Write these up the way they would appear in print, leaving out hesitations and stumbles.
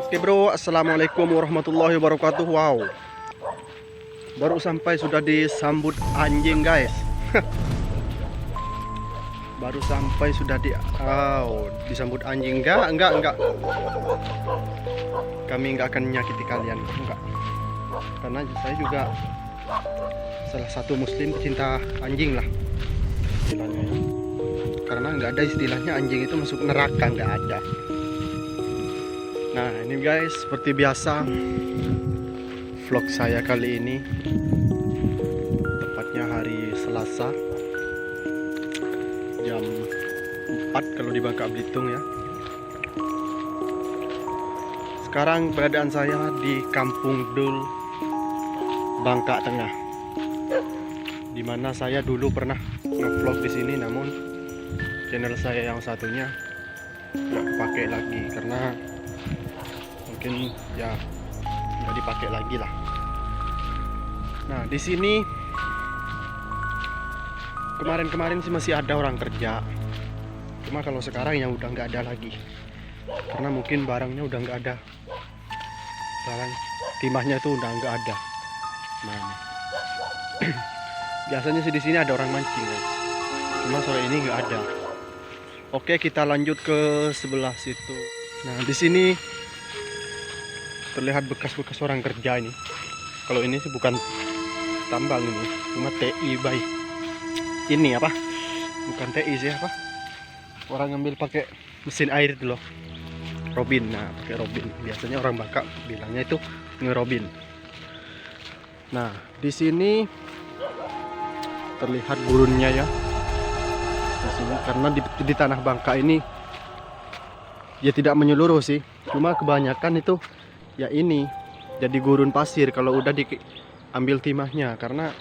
Oke bro, assalamualaikum warahmatullahi wabarakatuh. Wow, baru sampai sudah disambut anjing guys. Baru sampai sudah disambut anjing. Enggak. Kami enggak akan menyakiti kalian, enggak. Karena saya juga salah satu muslim pecinta anjing lah istilahnya ya. Karena nggak ada istilahnya anjing itu masuk neraka, nggak ada. Nah ini guys, seperti biasa vlog saya kali ini, tepatnya hari Selasa jam 4 kalau di Bangka Belitung ya. Sekarang keberadaan saya di Kampung Dul, Bangka Tengah, dimana saya dulu pernah nge-vlog di sini, namun channel saya yang satunya nggak pakai lagi karena mungkin ya nggak dipakai lagi lah. Nah di sini kemarin sih masih ada orang kerja, cuma kalau sekarang ya udah nggak ada lagi karena mungkin barangnya udah nggak ada, barang timahnya tuh udah nggak ada. Nah ini. Biasanya sih di sini ada orang mancing guys, cuma sore ini nggak ada. Oke, kita lanjut ke sebelah situ. Nah di sini terlihat bekas-bekas orang kerja ini. Kalau ini sih bukan tambang ini, cuma TI baik. Ini apa? Bukan TI sih apa? Orang ngambil pakai mesin air itu loh. Robin. Nah, pakai Robin. Biasanya orang Bangka bilangnya itu ngerobin. Nah, di sini terlihat gurunnya ya. Di sini karena di tanah Bangka ini ya tidak menyeluruh sih. Cuma kebanyakan itu ya ini jadi gurun pasir kalau udah diambil timahnya, karena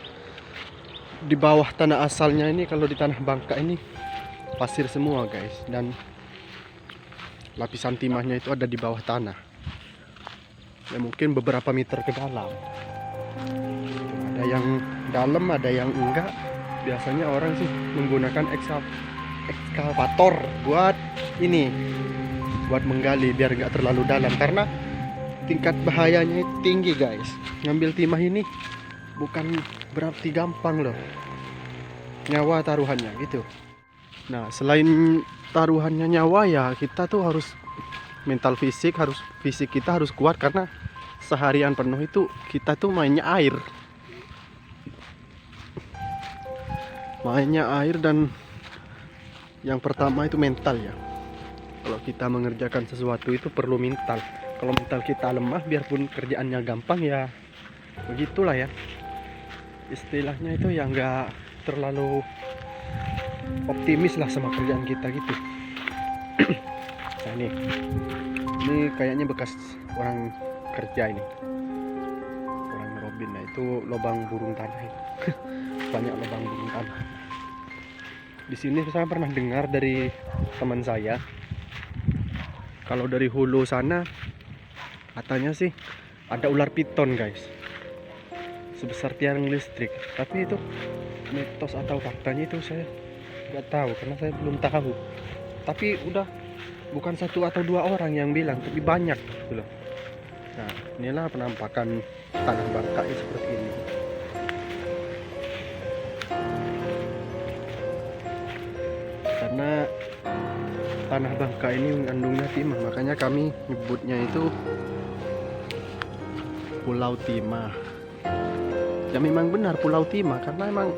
di bawah tanah asalnya ini kalau di tanah Bangka ini pasir semua guys, dan lapisan timahnya itu ada di bawah tanah ya, mungkin beberapa meter ke dalam. Ada yang dalam, ada yang enggak. Biasanya orang sih menggunakan ekskavator buat ini, buat menggali biar nggak terlalu dalam, karena tingkat bahayanya tinggi guys. Ngambil timah ini bukan berarti gampang loh, nyawa taruhannya gitu. Nah selain taruhannya nyawa ya, kita tuh harus mental fisik, fisik kita harus kuat, karena seharian penuh itu kita tuh mainnya air, dan yang pertama itu mental ya. Kalau kita mengerjakan sesuatu itu perlu mental. Kalau mental kita lemah, biarpun kerjaannya gampang ya begitulah ya. Istilahnya itu ya nggak terlalu optimis lah sama kerjaan kita gitu. Nah ini kayaknya bekas orang kerja ini, orang Robin. Nah itu lubang burung tanah itu. Banyak lubang burung tanah. Di sini saya pernah dengar dari teman saya, kalau dari hulu sana katanya sih ada ular piton guys, sebesar tiang listrik. Tapi itu mitos atau faktanya itu saya nggak tahu, karena saya belum tahu. Tapi udah bukan satu atau dua orang yang bilang, tapi banyak gitu loh. Nah inilah penampakan tanah Bangka seperti ini. Karena tanah Bangka ini mengandungnya timah, makanya kami nyebutnya itu Pulau Timah. Ya memang benar Pulau Timah, karena emang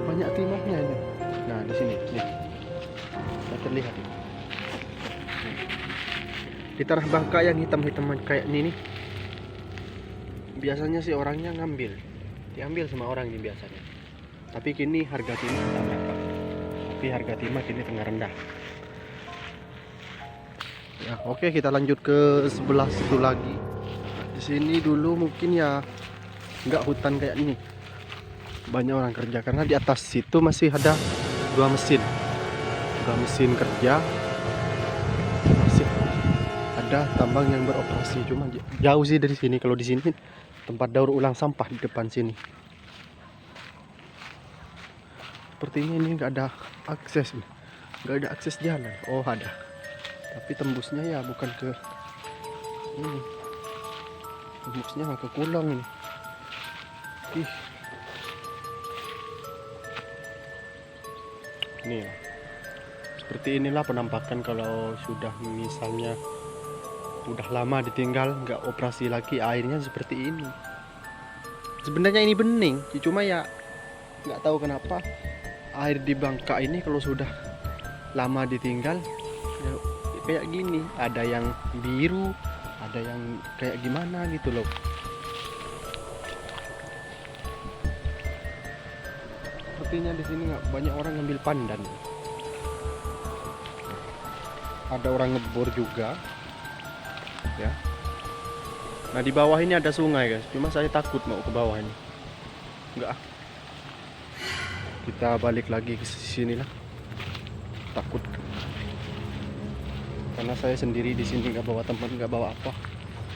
banyak timahnya ini. Nah di sini nih, terlihat ini. Di tanah Bangka yang hitam-hitam kayak ini nih, biasanya sih orangnya diambil sama orang ini biasanya. Tapi kini harga timah tak berapa. Tapi harga timah kini tengah rendah. Ya oke, kita lanjut ke sebelah situ lagi. Di sini dulu mungkin ya nggak hutan kayak ini, banyak orang kerja, karena di atas situ masih ada dua mesin kerja, masih ada tambang yang beroperasi. Cuma jauh sih dari sini. Kalau di sini tempat daur ulang sampah di depan sini. Sepertinya ini nggak ada akses jalan. Oh ada. Tapi tembusnya ya bukan ke ini, tembusnya ke Kulong ini. Ih, nih ya. Seperti inilah penampakan kalau sudah misalnya udah lama ditinggal nggak operasi lagi, airnya seperti ini. Sebenarnya ini bening, cuma ya nggak tahu kenapa air di Bangka ini kalau sudah lama ditinggal ya, kayak gini. Ada yang biru, ada yang kayak gimana gitu loh. Sepertinya di sini nggak banyak orang ngambil pandan. Ada orang ngebor juga ya. Nah di bawah ini ada sungai guys, cuma saya takut mau ke bawah ini. Enggak, kita balik lagi ke sini lah. Takut karena saya sendiri di sini, nggak bawa teman, nggak bawa apa.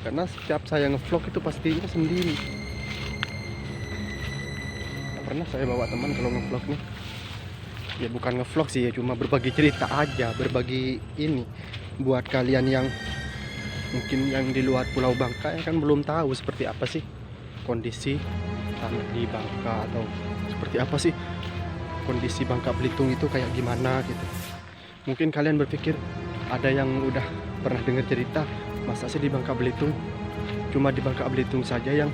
Karena setiap saya ngevlog itu pastinya sendiri. Nggak pernah saya bawa teman kalau ngevlog nih. Ya bukan ngevlog sih ya, cuma berbagi cerita aja, berbagi ini buat kalian yang mungkin yang di luar Pulau Bangka ya kan belum tahu seperti apa sih kondisi tanah di Bangka, atau seperti apa sih kondisi Bangka Belitung itu kayak gimana gitu. Mungkin kalian berpikir ada yang udah pernah dengar cerita, masa sih di Bangka Belitung cuma di Bangka Belitung saja yang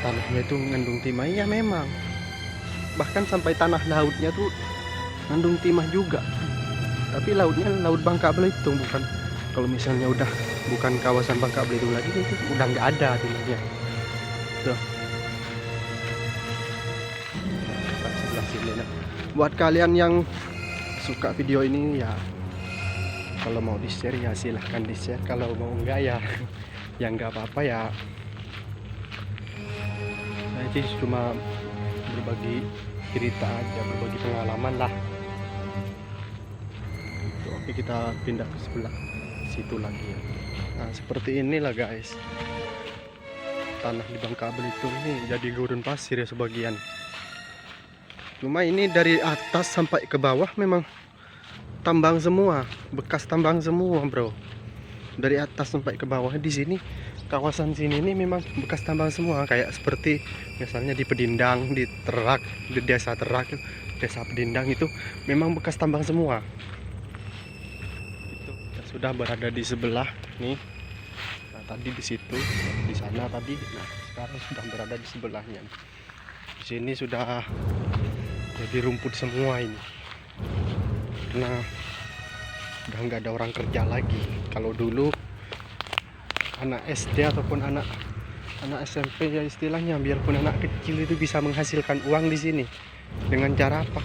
tanahnya itu mengandung timah. Ya memang, bahkan sampai tanah lautnya tuh mengandung timah juga, tapi lautnya laut Bangka Belitung, bukan kalau misalnya udah bukan kawasan Bangka Belitung lagi itu udah nggak ada timahnya tuh. Sebelah sini. Nah, buat kalian yang suka video ini ya, kalau mau di share ya silahkan di share, kalau mau enggak ya ya nggak apa-apa ya. Nah itu cuma berbagi cerita aja, berbagi pengalaman lah. Oke, kita pindah ke sebelah situ lagi ya. Nah seperti inilah guys, tanah di Bangka Belitung ini jadi gurun pasir ya sebagian. Cuma ini dari atas sampai ke bawah memang tambang semua, bekas tambang semua bro. Dari atas sampai ke bawah di sini, kawasan sini ini memang bekas tambang semua. Kayak seperti misalnya di Pedindang, di Terak, di desa Terak, desa Pedindang itu memang bekas tambang semua. Itu sudah berada di sebelah nih. Nah, tadi di situ, di sana tadi. Nah, sekarang sudah berada di sebelahnya. Di sini sudah jadi rumput semua ini. Karena udah nggak ada orang kerja lagi. Kalau dulu anak SD ataupun anak SMP ya istilahnya, biarpun anak kecil itu bisa menghasilkan uang di sini. Dengan cara apa?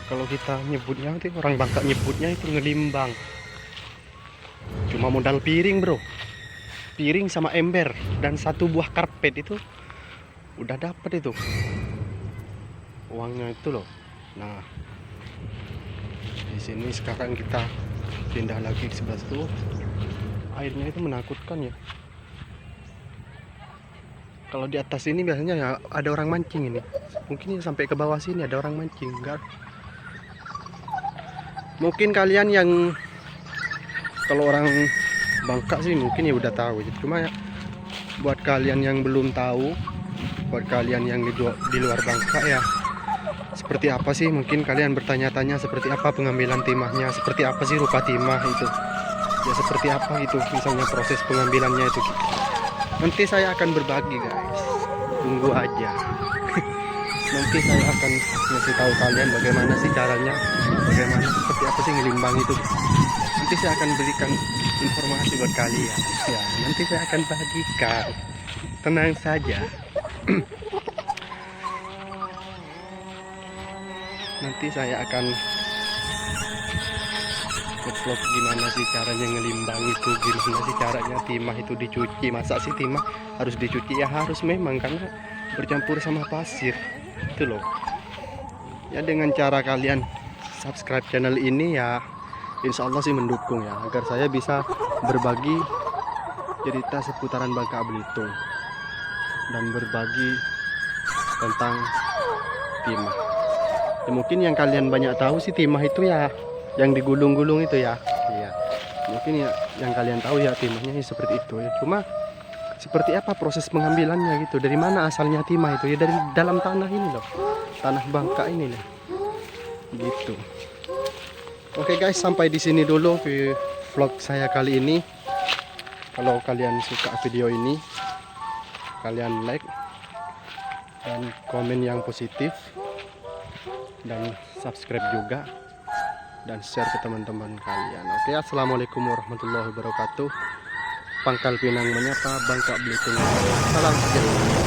Kalau kita nyebutnya itu, orang Bangka nyebutnya itu ngelimbang. Cuma modal piring bro, piring sama ember dan satu buah karpet itu udah dapet itu uangnya itu loh. Nah di sini sekarang kita pindah lagi ke sebelah situ. Airnya itu menakutkan ya. Kalau di atas ini biasanya ya ada orang mancing ini. Mungkin ya sampai ke bawah sini ada orang mancing, enggak? Mungkin kalian yang kalau orang Bangka sih mungkin ya udah tahu. Cuma ya buat kalian yang belum tahu, buat kalian yang di luar Bangka ya, seperti apa sih, mungkin kalian bertanya-tanya seperti apa pengambilan timahnya, seperti apa sih rupa timah itu ya, seperti apa gitu misalnya proses pengambilannya itu. Nanti saya akan berbagi guys, tunggu aja. Nanti saya akan ngasih tahu kalian bagaimana sih caranya, bagaimana seperti apa sih ngelimbang itu. Nanti saya akan berikan informasi buat kalian ya, nanti saya akan bagikan, tenang saja. Nanti saya akan vlog gimana sih caranya ngelimbang itu, gimana sih caranya timah itu dicuci. Masa sih timah harus dicuci? Ya harus memang, karena bercampur sama pasir itu loh ya. Dengan cara kalian subscribe channel ini ya, insya Allah sih mendukung ya, agar saya bisa berbagi cerita seputaran Bangka Belitung dan berbagi tentang timah. Ya, mungkin yang kalian banyak tahu sih timah itu ya yang digulung-gulung itu ya. mungkin ya yang kalian tahu ya timahnya ya seperti itu ya. Cuma seperti apa proses pengambilannya gitu, dari mana asalnya timah itu ya, dari dalam tanah ini loh, tanah Bangka ini loh gitu. Oke guys, sampai di sini dulu vlog saya kali ini. Kalau kalian suka video ini, kalian like dan komen yang positif, dan subscribe juga, dan share ke teman-teman kalian. Oke, assalamualaikum warahmatullahi wabarakatuh. Pangkal Pinang menyapa, Bangka Belitung. Salam sejahtera.